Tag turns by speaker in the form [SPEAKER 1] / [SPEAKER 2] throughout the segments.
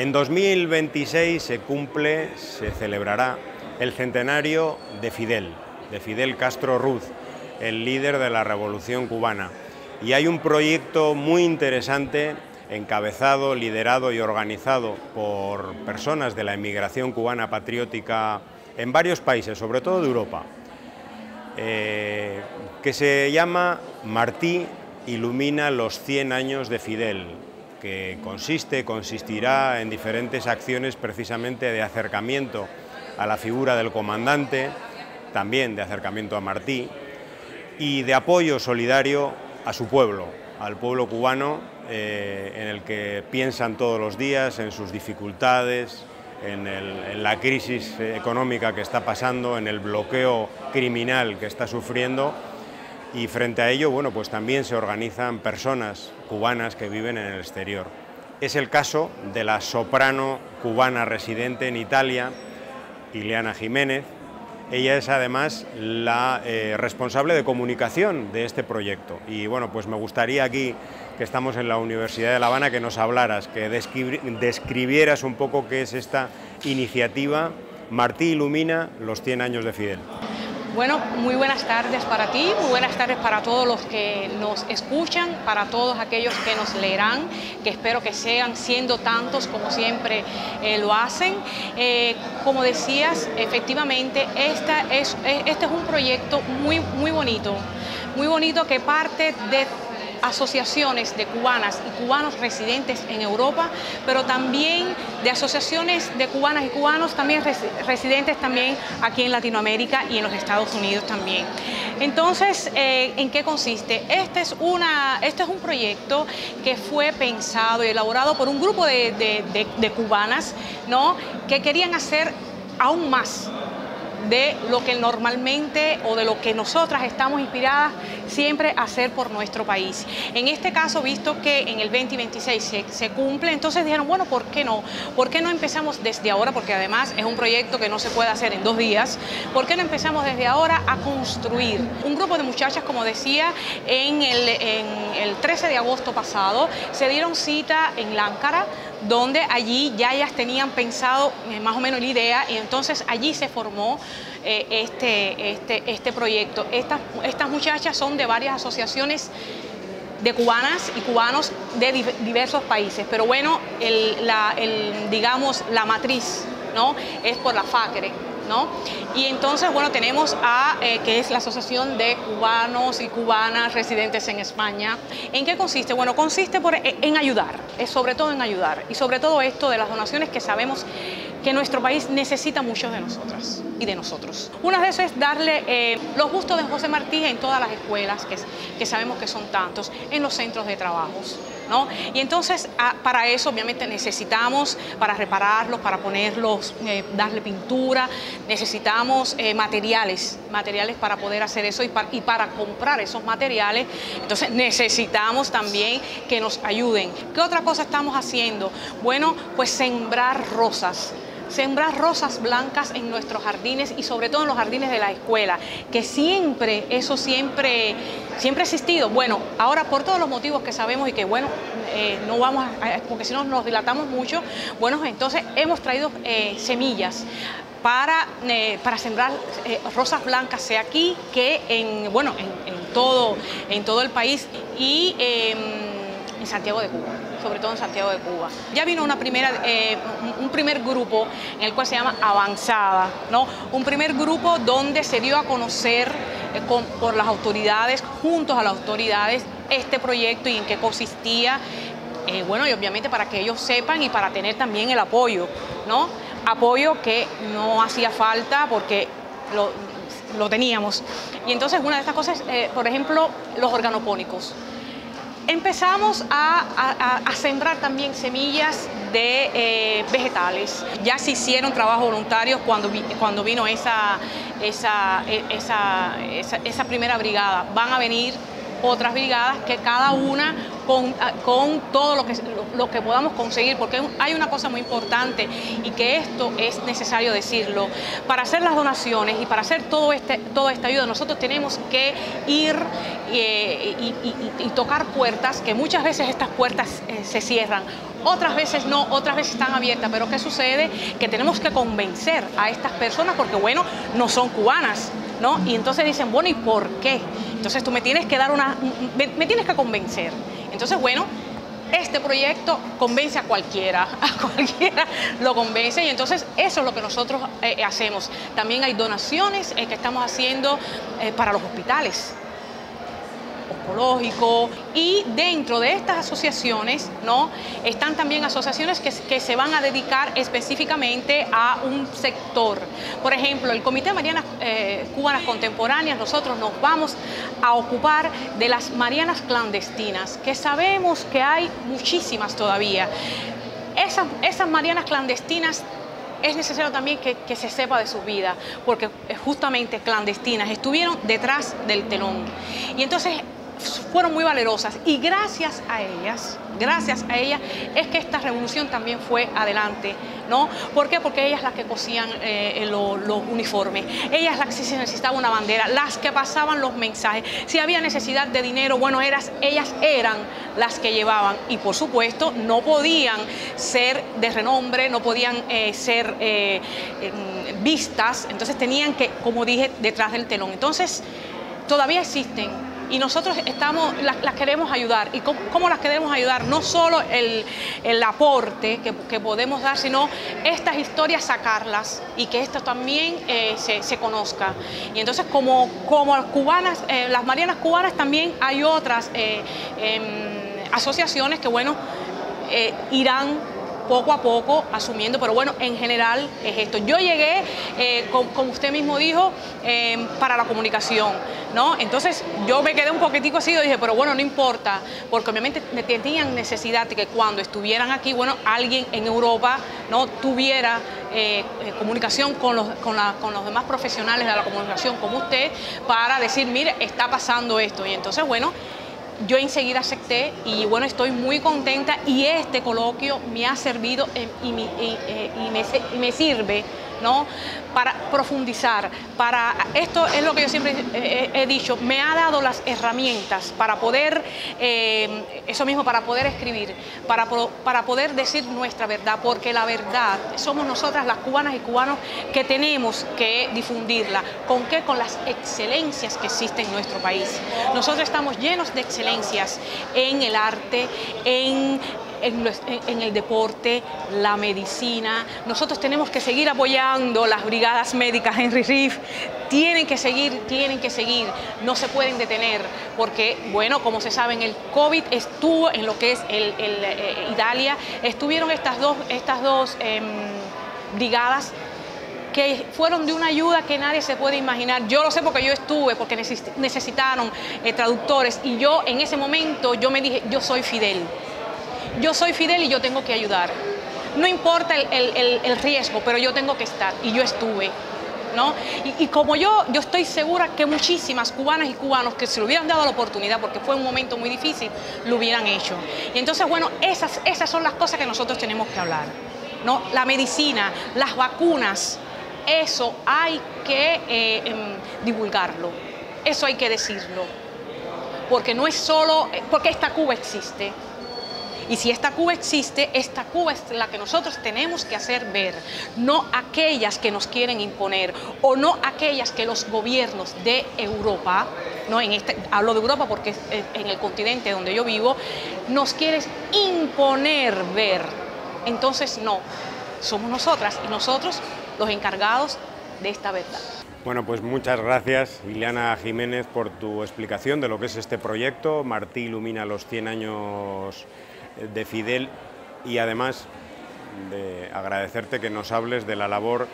[SPEAKER 1] En 2026 se celebrará el centenario de Fidel Castro Ruz, el líder de la Revolución Cubana. Y hay un proyecto muy interesante, encabezado, liderado y organizado por personas de la emigración cubana patriótica en varios países, sobre todo de Europa, que se llama Martí ilumina los 100 años de Fidel, que consistirá en diferentes acciones precisamente de acercamiento a la figura del comandante, también de acercamiento a Martí y de apoyo solidario a su pueblo, al pueblo cubano, en el que piensan todos los días en sus dificultades, en la crisis económica que está pasando, en el bloqueo criminal que está sufriendo. Y frente a ello, bueno, pues también se organizan personas cubanas que viven en el exterior. Es el caso de la soprano cubana residente en Italia, Ileana Jiménez. Ella es además la responsable de comunicación de este proyecto. Y bueno, pues me gustaría aquí, que estamos en la Universidad de La Habana, que nos hablaras, que describieras un poco qué es esta iniciativa Martí ilumina los 100 años de Fidel.
[SPEAKER 2] Bueno, muy buenas tardes para ti, muy buenas tardes para todos los que nos escuchan, para todos aquellos que nos leerán, que espero que sean siendo tantos como siempre lo hacen. Como decías, efectivamente, este es un proyecto muy bonito que parte de asociaciones de cubanas y cubanos residentes en Europa, pero también de asociaciones de cubanas y cubanos también residentes también aquí en Latinoamérica y en los Estados Unidos también. Entonces, ¿en qué consiste? Este es un proyecto que fue pensado y elaborado por un grupo de cubanas, ¿no?, que querían hacer aún más de lo que normalmente o de lo que nosotras estamos inspiradas siempre a hacer por nuestro país. En este caso, visto que en el 2026 se cumple, entonces dijeron, bueno, ¿por qué no? ¿Por qué no empezamos desde ahora? Porque además es un proyecto que no se puede hacer en 2 días. ¿Por qué no empezamos desde ahora a construir? Un grupo de muchachas, como decía, en el 13 de agosto pasado, se dieron cita en Lánkara, donde allí ya ellas tenían pensado más o menos la idea, y entonces allí se formó este proyecto. Estas muchachas son de varias asociaciones de cubanas y cubanos de diversos países, pero bueno, digamos, la matriz, ¿no?, es por la FACRE, ¿no? Y entonces, bueno, tenemos que es la Asociación de Cubanos y Cubanas Residentes en España. ¿En qué consiste? Bueno, consiste en ayudar, sobre todo en ayudar, y sobre todo esto de las donaciones que sabemos que nuestro país necesita mucho de nosotras y de nosotros. Una de esas es darle los gustos de José Martí en todas las escuelas, que sabemos que son tantos, en los centros de trabajos, ¿no? Y entonces, para eso obviamente necesitamos, para repararlos, para ponerlos, darle pintura, necesitamos materiales para poder hacer eso, y para comprar esos materiales, entonces necesitamos también que nos ayuden. ¿Qué otra cosa estamos haciendo? Bueno, pues sembrar rosas blancas en nuestros jardines, y sobre todo en los jardines de la escuela, que siempre ha existido. Bueno, ahora por todos los motivos que sabemos y que, bueno, no vamos porque si no nos dilatamos mucho, bueno, entonces hemos traído semillas para sembrar rosas blancas, sea aquí que en todo el país, y en Santiago de Cuba, sobre todo en Santiago de Cuba. Ya vino un primer grupo en el cual se llama Avanzada, ¿no? Un primer grupo donde se dio a conocer por las autoridades, juntos a las autoridades, este proyecto y en qué consistía. Bueno, y obviamente para que ellos sepan y para tener también el apoyo, ¿no? Apoyo que no hacía falta porque lo teníamos. Y entonces una de estas cosas, por ejemplo, los organopónicos. Empezamos a sembrar también semillas de vegetales. Ya se hicieron trabajos voluntarios cuando vino esa primera brigada. Van a venir otras brigadas, que cada una con todo lo que podamos conseguir, porque hay una cosa muy importante, y que esto es necesario decirlo: para hacer las donaciones y para hacer toda esta ayuda, nosotros tenemos que ir y tocar puertas, que muchas veces estas puertas se cierran, otras veces no, otras veces están abiertas, pero ¿qué sucede? Que tenemos que convencer a estas personas porque, bueno, no son cubanas, ¿no? Y entonces dicen, bueno, ¿y por qué? Entonces tú me tienes que dar me tienes que convencer. Entonces, bueno, este proyecto convence a cualquiera lo convence, y entonces eso es lo que nosotros hacemos. También hay donaciones que estamos haciendo para los hospitales oncológico, y dentro de estas asociaciones, ¿no?, están también asociaciones que se van a dedicar específicamente a un sector. Por ejemplo, el Comité de Marianas Cubanas Contemporáneas, nosotros nos vamos a ocupar de las marianas clandestinas, que sabemos que hay muchísimas todavía. Esas marianas clandestinas es necesario también que se sepa de su vida, porque justamente clandestinas estuvieron detrás del telón. Y entonces fueron muy valerosas, y gracias a ellas es que esta revolución también fue adelante, ¿no? ¿Por qué? Porque ellas las que cosían los uniformes, ellas las que se necesitaba una bandera, las que pasaban los mensajes. Si había necesidad de dinero, bueno, ellas eran las que llevaban, y por supuesto no podían ser de renombre, no podían ser vistas, entonces tenían que, como dije, detrás del telón. Entonces todavía existen, y nosotros las queremos ayudar. ¿Y cómo las queremos ayudar? No solo el aporte que podemos dar, sino estas historias sacarlas, y que esto también se conozca. Y entonces, como cubanas, las marianas cubanas, también hay otras asociaciones que, bueno, irán poco a poco asumiendo, pero bueno, en general es esto. Yo llegué, como usted mismo dijo, para la comunicación, ¿no? Entonces yo me quedé un poquitico así, y dije, pero bueno, no importa, porque obviamente tenían necesidad de que cuando estuvieran aquí, bueno, alguien en Europa, ¿no?, tuviera comunicación con los demás profesionales de la comunicación como usted, para decir, mire, está pasando esto. Y entonces, bueno, yo enseguida acepté, y bueno, estoy muy contenta, y este coloquio me ha servido y me sirve, ¿no?, para profundizar. Esto es lo que yo siempre he dicho, me ha dado las herramientas para poder, eso mismo, para poder escribir, para poder decir nuestra verdad, porque la verdad somos nosotras, las cubanas y cubanos, que tenemos que difundirla. ¿Con qué? Con las excelencias que existen en nuestro país. Nosotros estamos llenos de excelencias en el arte, en el deporte, la medicina. Nosotros tenemos que seguir apoyando las brigadas médicas Henry Reeve. Tienen que seguir, no se pueden detener, porque, bueno, como se sabe, en el COVID estuvo en lo que es Italia, estuvieron estas dos brigadas que fueron de una ayuda que nadie se puede imaginar. Yo lo sé porque yo estuve, porque necesitaron traductores, y yo en ese momento yo me dije, yo soy Fidel y yo tengo que ayudar. No importa el riesgo, pero yo tengo que estar, y yo estuve, ¿no? Y como yo estoy segura que muchísimas cubanas y cubanos que se le hubieran dado la oportunidad, porque fue un momento muy difícil, lo hubieran hecho. Y entonces, bueno, esas son las cosas que nosotros tenemos que hablar, ¿no? La medicina, las vacunas, eso hay que divulgarlo, eso hay que decirlo, porque no es solo, porque esta Cuba existe. Y si esta Cuba existe, esta Cuba es la que nosotros tenemos que hacer ver, no aquellas que nos quieren imponer, o no aquellas que los gobiernos de Europa, ¿no? Hablo de Europa porque en el continente donde yo vivo, nos quieren imponer ver. Entonces no, somos nosotras y nosotros los encargados de esta verdad.
[SPEAKER 1] Bueno, pues muchas gracias, Liliana Jiménez, por tu explicación de lo que es este proyecto. Martí ilumina los 100 años de Fidel, y además de agradecerte que nos hables de la labor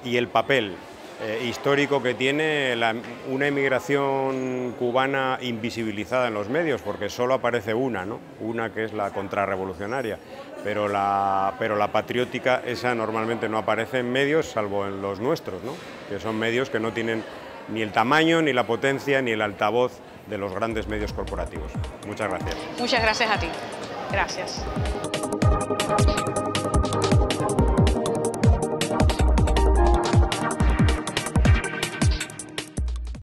[SPEAKER 1] y el papel histórico que tiene una emigración cubana invisibilizada en los medios, porque solo aparece una, ¿no? Una, que es la contrarrevolucionaria, pero la patriótica, esa normalmente no aparece en medios, salvo en los nuestros, ¿no?, que son medios que no tienen ni el tamaño, ni la potencia, ni el altavoz de los grandes medios corporativos. Muchas gracias.
[SPEAKER 2] Muchas gracias a ti. Gracias.